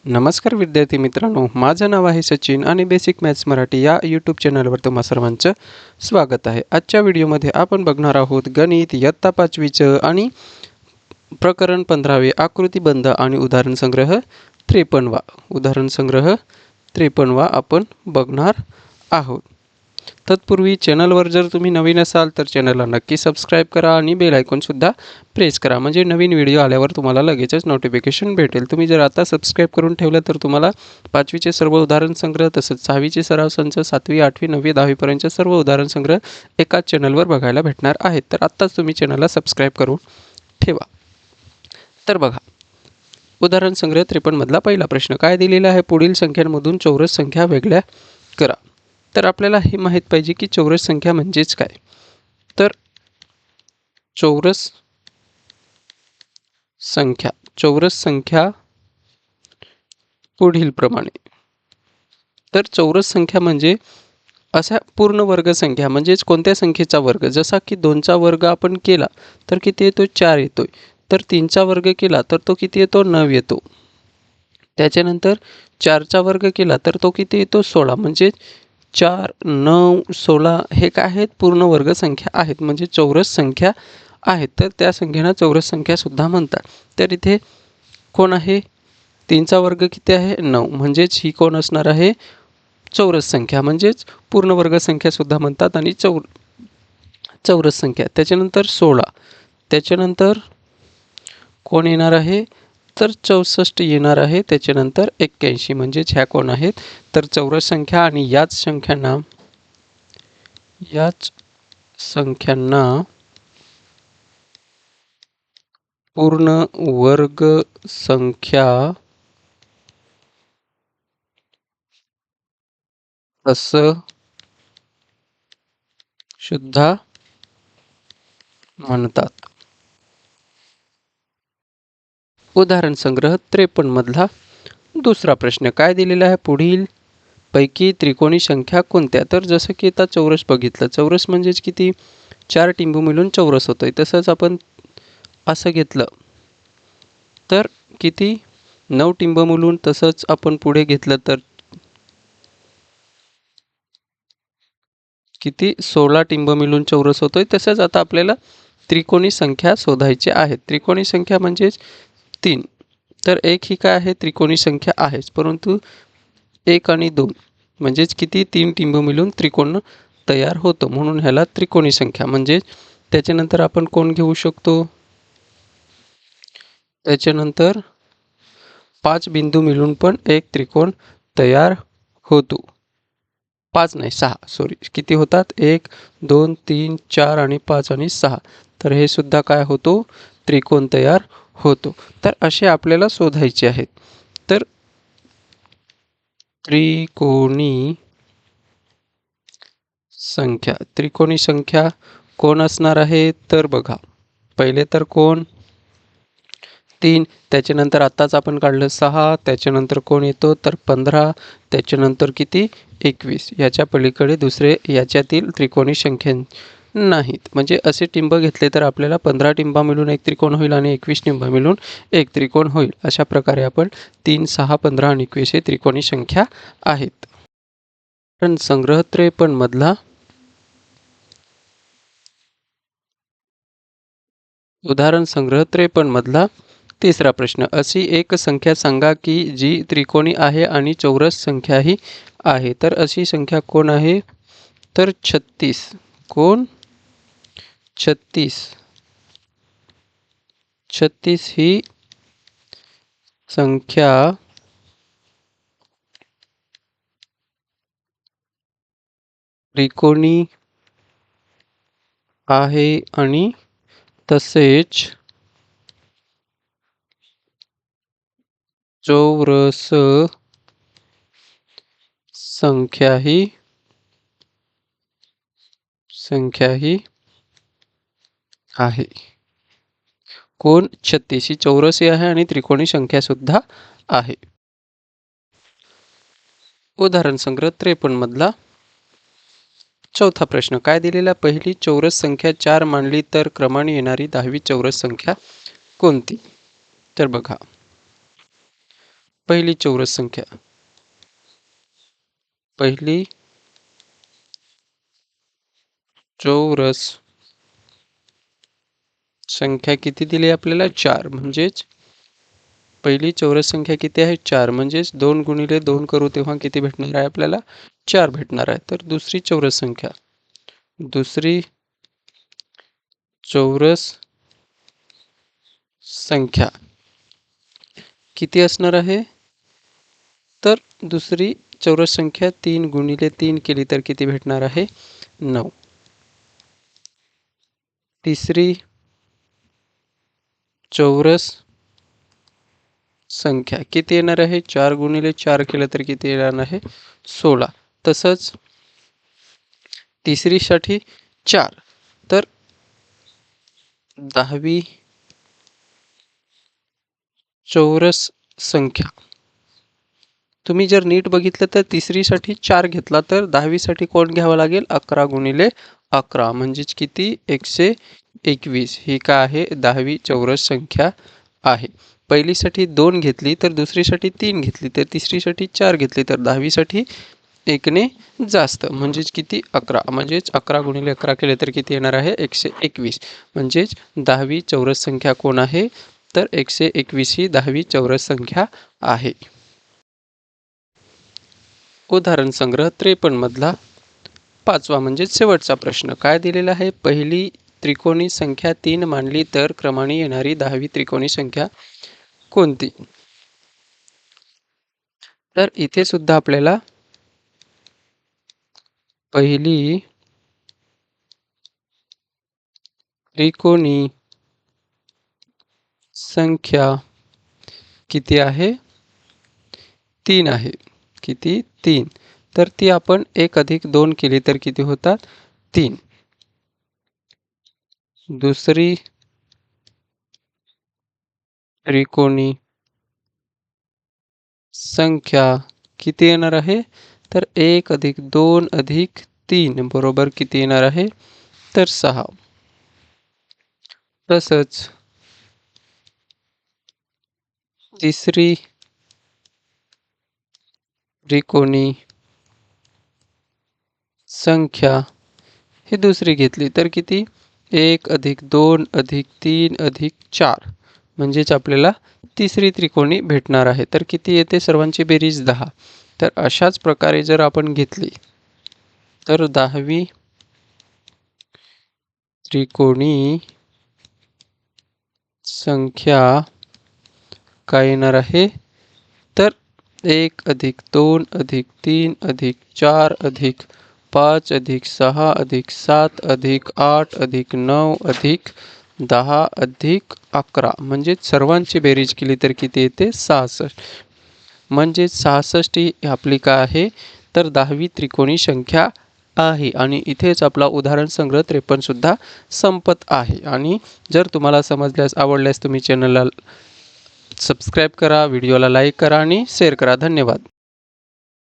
नमस्कार विद्यार्थी मित्रांनो, माझं नाव आहे सचिन आणि बेसिक मॅथ्स मराठी या यूट्यूब चॅनलवर तुम्हा सर्वांचं स्वागत आहे। आजच्या व्हिडिओमध्ये आपण बघणार आहोत गणित इयत्ता 5वीचं आणि प्रकरण 15वे आकृतिबंध आणि उदाहरण संग्रह 53वा आपण बघणार आहोत। तत्पूर्वी चॅनलवर जर तुम्ही नवीन असाल तर चॅनलला नक्की सबस्क्राईब करा आणि बेल आयकॉन सुद्धा प्रेस करा, म्हणजे नवीन व्हिडिओ आल्यावर तुम्हाला लगेचच नोटिफिकेशन भेटेल। तुम्ही जर आता सबस्क्राईब करून ठेवलं तर तुम्हाला 5वीचे सर्व उदाहरण संग्रह तसंच 6वीचे सराव संच 7वी 8वी 9वी 10वी पर्यंतचे सर्व उदाहरण संग्रह एकाच चॅनलवर बघायला भेटणार आहेत। तर आत्ताच तुम्ही चॅनलला सबस्क्राईब करून ठेवा। तर बघा, उदाहरण संग्रह 53 मधला पहिला प्रश्न काय दिलेला आहे, पुढील संख्यांमधून चौरस संख्या वेगळ्या करा। तर आपल्याला हे माहित पाहिजे की चौरस संख्या म्हणजेच काय। तर चौरस संख्या पुढील प्रमाणे। तर चौरस संख्या म्हणजे अशा पूर्ण वर्ग संख्या, म्हणजेच कोणत्या संख्येचा वर्ग, जसा की 2चा वर्ग आपण केला तर किती येतो, 4 येतोय। तर 3चा वर्ग केला तर तो किती येतो, 9 येतो। त्याच्यानंतर 4चा वर्ग केला तर तो किती येतो, 16। म्हणजे 4, 9, 16 हे काय आहेत, पूर्ण वर्ग संख्या आहेत, म्हणजे चौरस संख्या आहेत। तर त्या संख्येला चौरस संख्या सुद्धा म्हणतात। तर इथे कोण आहे, 3चा वर्ग किती आहे, 9, म्हणजेच ही कोण असणार आहे, चौरस संख्या, म्हणजेच पूर्ण वर्ग संख्या सुद्धा म्हणतात आणि चौरस संख्या। त्याच्यानंतर 16, त्याच्यानंतर कोण येणार आहे, तर 64 येणार आहे। त्याच्यानंतर 81, म्हणजेच ह्या कोण आहेत, तर चौरस संख्या आणि याच संख्यांना पूर्ण वर्ग संख्या असं सुद्धा म्हणतात। उदाहरण संग्रह 53 मधला दुसरा प्रश्न काय दिलेला आहे, पुढील पैकी त्रिकोणी संख्या कोणत्या। तर जसं की आता चौरस बघितलं, चौरस म्हणजेच किती, 4 टिंबू मिळून चौरस होतोय। तसंच आपण असं घेतलं तर किती, 9 टिंब मिळून, तसंच आपण पुढे घेतलं तर किती, 16 टिंब मिळून चौरस होतोय। तसंच आता आपल्याला त्रिकोणी संख्या शोधायची आहे। त्रिकोणी संख्या म्हणजेच 3, तर 1 ही काय आहे, त्रिकोणी संख्या आहेच, परंतु 1 आणि 2 म्हणजेच किती, 3 टिंब मिळून त्रिकोण तयार होतो, म्हणून ह्याला त्रिकोणी संख्या म्हणजे। त्याच्यानंतर आपण कोण घेऊ शकतो, त्याच्यानंतर 5 बिंदू मिळून पण एक त्रिकोण तयार होतो। 5 नाही 6, सॉरी, किती होतात, 1 2 3 4 आणि 5 आणि 6, तर हे सुद्धा काय होतो, त्रिकोण तयार होतो। तर असे आपल्याला शोधायचे आहेत। तर त्रिकोणी संख्या कोण असणार आहे, तर बघा, पहिले तर कोण, 3, त्याच्यानंतर आत्ताच आपण काढलं 6, त्याच्यानंतर कोण येतो, तर 15, त्याच्यानंतर किती, 21। याच्या पलीकडे दुसरे याच्यातील त्रिकोणी संख्या नाहीत। म्हणजे असे टिंब घेतले तर आपल्याला 15 टिंबा मिळून एक त्रिकोण होईल आणि 21 टिंबा मिळून एक त्रिकोण होईल। अशा प्रकारे आपण 3, 6, 15 आणि 21 हे त्रिकोणी संख्या आहेत। संग्रह 53 मधला उदाहरण संग्रह 53 मधला तिसरा प्रश्न, अशी एक संख्या सांगा की जी त्रिकोणी आहे आणि चौरस संख्याही आहे। तर अशी संख्या कोण आहे, तर 36। कोण, 36 ही संख्या त्रिकोणी आहे आणि तसेच चौरस संख्याही आहे। कोण, 36 ही चौरसही आहे आणि त्रिकोणी संख्या सुद्धा आहे। उदाहरण संग्रह 53 मधला चौथा प्रश्न काय दिलेला, पहिली चौरस संख्या 4 मानली तर क्रमाने येणारी 10वी चौरस संख्या कोणती। तर बघा, पहिली चौरस संख्या, पहिली चौरस संख्या किती दिली आपल्याला? 4. म्हणजेच पहिली चौरस संख्या किती आहे? 4. म्हणजेच 2 गुणिले 2 करू तेव्हा किती भेटणार आहे आपल्याला? 4 भेटणार आहे. तर दुसरी चौरस संख्या, दुसरी चौरस संख्या किती असणार आहे? तर दुसरी चौरस संख्या 3 गुणिले 3 केली तर किती भेटणार आहे? 9. तिसरी चौरस संख्या किती येणार आहे? 4 गुणिले 4 केलं तर किती येणार आहे? 16. तसंच तिसरीसाठी 4. तर 10वी चौरस संख्या तुम्ही जर नीट बघितलं तर तिसरीसाठी 4 घेतला तर 10वीसाठी कोण घ्यावं लागेल? 11 गुणिले 11 म्हणजेच किती? 121. ही काय आहे? 10वी चौरस संख्या आहे. पहिलीसाठी 2 घेतली तर दुसरीसाठी 3 घेतली तर तिसरीसाठी 4 घेतली तर 10वीसाठी 1 ने जास्त म्हणजेच किती? 11. म्हणजेच 11 गुणिले 11 केले तर किती येणार आहे? 121. म्हणजेच 10वी चौरस संख्या कोण आहे? तर 121 ही 10वी चौरस संख्या आहे. उदाहरण संग्रह 53 मधला 5वा म्हणजे शेवटचा प्रश्न काय दिलेला आहे? पहिली त्रिकोणी संख्या 3 मानली तर क्रमाने येणारी 10वी त्रिकोणी संख्या कोणती? तर इथे सुद्धा आपल्याला पहिली त्रिकोणी संख्या किती आहे? 3 आहे. किती? 3. तर ती आपण 1 अधिक 2 केली तर किती होतात? 3. दुसरी त्रिकोणी संख्या किती येणार आहे? तर 1 अधिक 2 अधिक 3 बरोबर किती येणार आहे? तर 6. तसंच तिसरी त्रिकोणी संख्या ही दुसरी घेतली तर किती? 1 अधिक 2 अधिक 3 अधिक 4 म्हणजेच आपल्याला तिसरी त्रिकोणी भेटणार आहे. तर किती येते? सर्वांची बेरीज 10. तर अशाच प्रकारे जर आपण घेतली तर 10वी त्रिकोणी संख्या काय येणार आहे? तर 1 अधिक 2 अधिक 3 अधिक 4 अधिक 5 अधिक 6 अधिक 7 अधिक 8 अधिक 9 अधिक 10 अधिक 11 म्हणजेच सर्वांची बेरीज केली तर किती येते? 66. म्हणजे 66 ही आपली काय आहे? तर 10वी त्रिकोणी संख्या आहे. आणि इथेच आपला उदाहरण संग्रह 53 सुद्धा संपत आहे. आणि जर तुम्हाला समजल्यास आवडल्यास तुम्ही चॅनलला सबस्क्राईब करा, व्हिडिओला लाईक करा आणि शेअर करा. धन्यवाद.